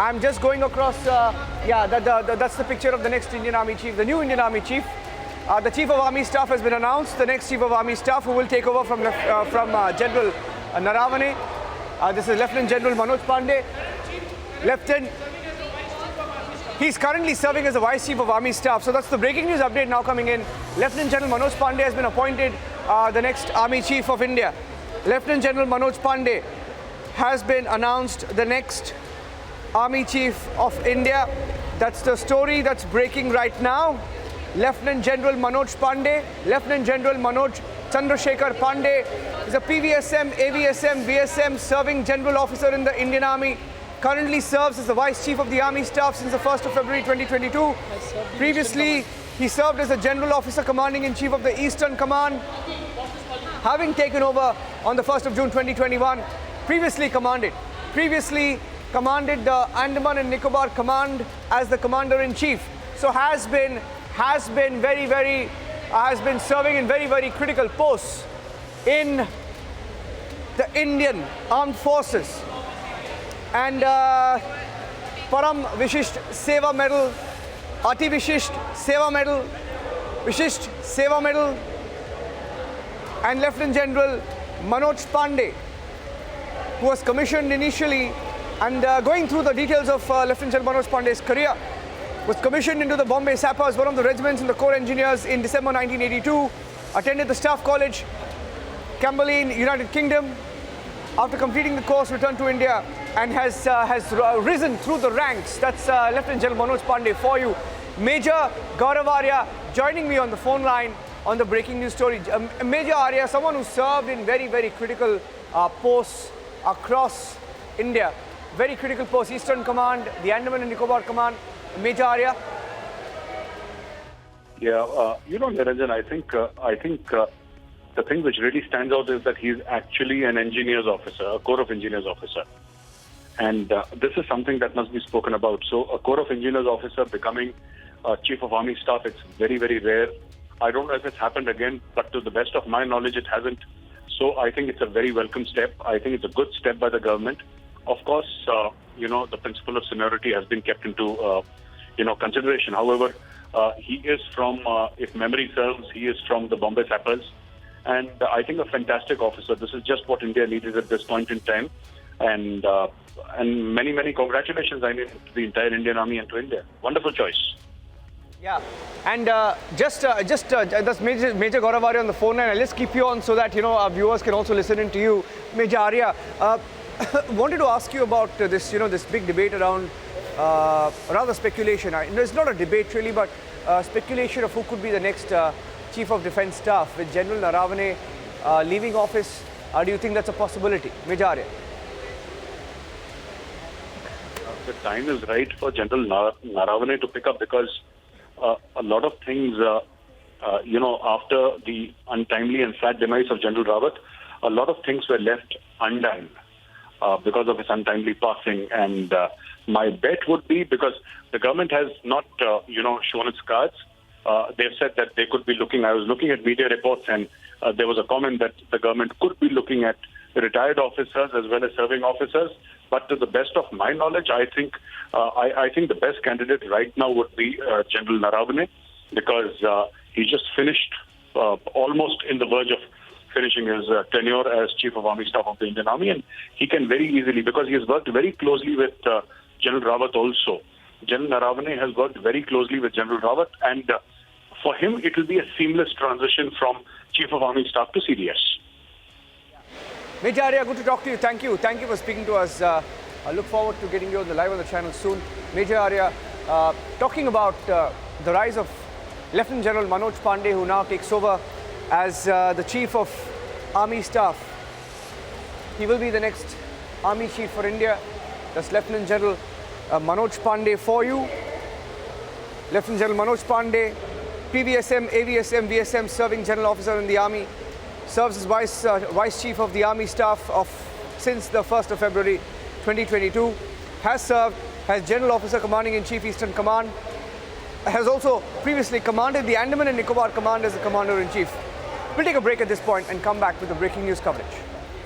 I'm just going across, that's the picture of the next Indian Army Chief, the new Indian Army Chief. The Chief of Army Staff has been announced, the next Chief of Army Staff who will take over from General Naravane. This is Lieutenant General Manoj Pande. He's currently serving as the Vice Chief of Army Staff. So that's the breaking news update now coming in. Lieutenant General Manoj Pande has been appointed the next Army Chief of India. Lieutenant General Manoj Pande has been announced the next Army Chief of India. That's the story that's breaking right now. Lieutenant General Manoj Pande, Lieutenant General Manoj Chandrasekhar Pande is a PVSM, AVSM, VSM serving general officer in the Indian Army. Currently serves as the Vice Chief of the Army Staff since the 1st of February 2022. Previously, he served as a General Officer Commanding in Chief of the Eastern Command, having taken over on the 1st of June 2021. Previously commanded the Andaman and Nicobar Command as the Commander-in-Chief. So has been serving in very critical posts in the Indian Armed Forces. And Param Vishisht Seva Medal, Ati Vishisht Seva Medal, Vishisht Seva Medal, and Lieutenant General Manoj Pande, who was commissioned initially, and going through the details of Lieutenant General Manoj Pande's career, was commissioned into the Bombay Sappers, one of the regiments in the Corps Engineers in December 1982, attended the Staff College, Camberley, United Kingdom. After completing the course, returned to India and has risen through the ranks. That's Lieutenant General Manoj Pande for you. Major Gaurav Arya joining me on the phone line on the breaking news story. Major Arya, someone who served in very critical posts across India. Very critical posts, Eastern Command, the Andaman and Nicobar Command. Major Arya. Yeah, Niranjan, I think the thing which really stands out is that he's actually an engineers officer, a Corps of Engineers officer. And this is something that must be spoken about. So a Corps of Engineers officer becoming Chief of Army Staff, it's very rare. I don't know if it's happened again, but to the best of my knowledge, it hasn't. So I think it's a very welcome step. I think it's a good step by the government. Of course, the principle of seniority has been kept into, consideration. However, he is from, if memory serves, he is from the Bombay Sappers. And I think a fantastic officer. This is just what India needed at this point in time. And many congratulations, to the entire Indian Army and to India. Wonderful choice. Yeah, and that's Major Gaurav Arya on the phone line. I'll just keep you on so that our viewers can also listen in to you. Major Arya, wanted to ask you about this big debate around rather speculation. It's not a debate really, but speculation of who could be the next Chief of Defence Staff with General Naravane leaving office. Do you think that's a possibility, Major Arya? The time is right for General Naravane to pick up because a lot of things, after the untimely and sad demise of General Rawat, a lot of things were left undone because of his untimely passing. And my bet would be, because the government has not, shown its cards, they've said that they could be looking. I was looking at media reports, and there was a comment that the government could be looking at retired officers as well as serving officers. But to the best of my knowledge, I think the best candidate right now would be General Naravane, because he just finished almost in the verge of finishing his tenure as Chief of Army Staff of the Indian Army, and he can very easily, because he has worked very closely with General Rawat also. General Naravane has worked very closely with General Rawat, and for him, it will be a seamless transition from Chief of Army Staff to CDS. Major Arya, good to talk to you. Thank you for speaking to us. I look forward to getting you on the live on the channel soon. Major Arya, talking about the rise of Lieutenant General Manoj Pande, who now takes over as the Chief of Army Staff. He will be the next Army Chief for India. That's Lieutenant General Manoj Pande for you. Lieutenant General Manoj Pande, PVSM, AVSM, VSM, serving General Officer in the Army. Serves as Vice Chief of the Army Staff since the 1st of February 2022. Has served as General Officer Commanding in Chief Eastern Command. Has also previously commanded the Andaman and Nicobar Command as the Commander-in-Chief. We'll take a break at this point and come back with the breaking news coverage.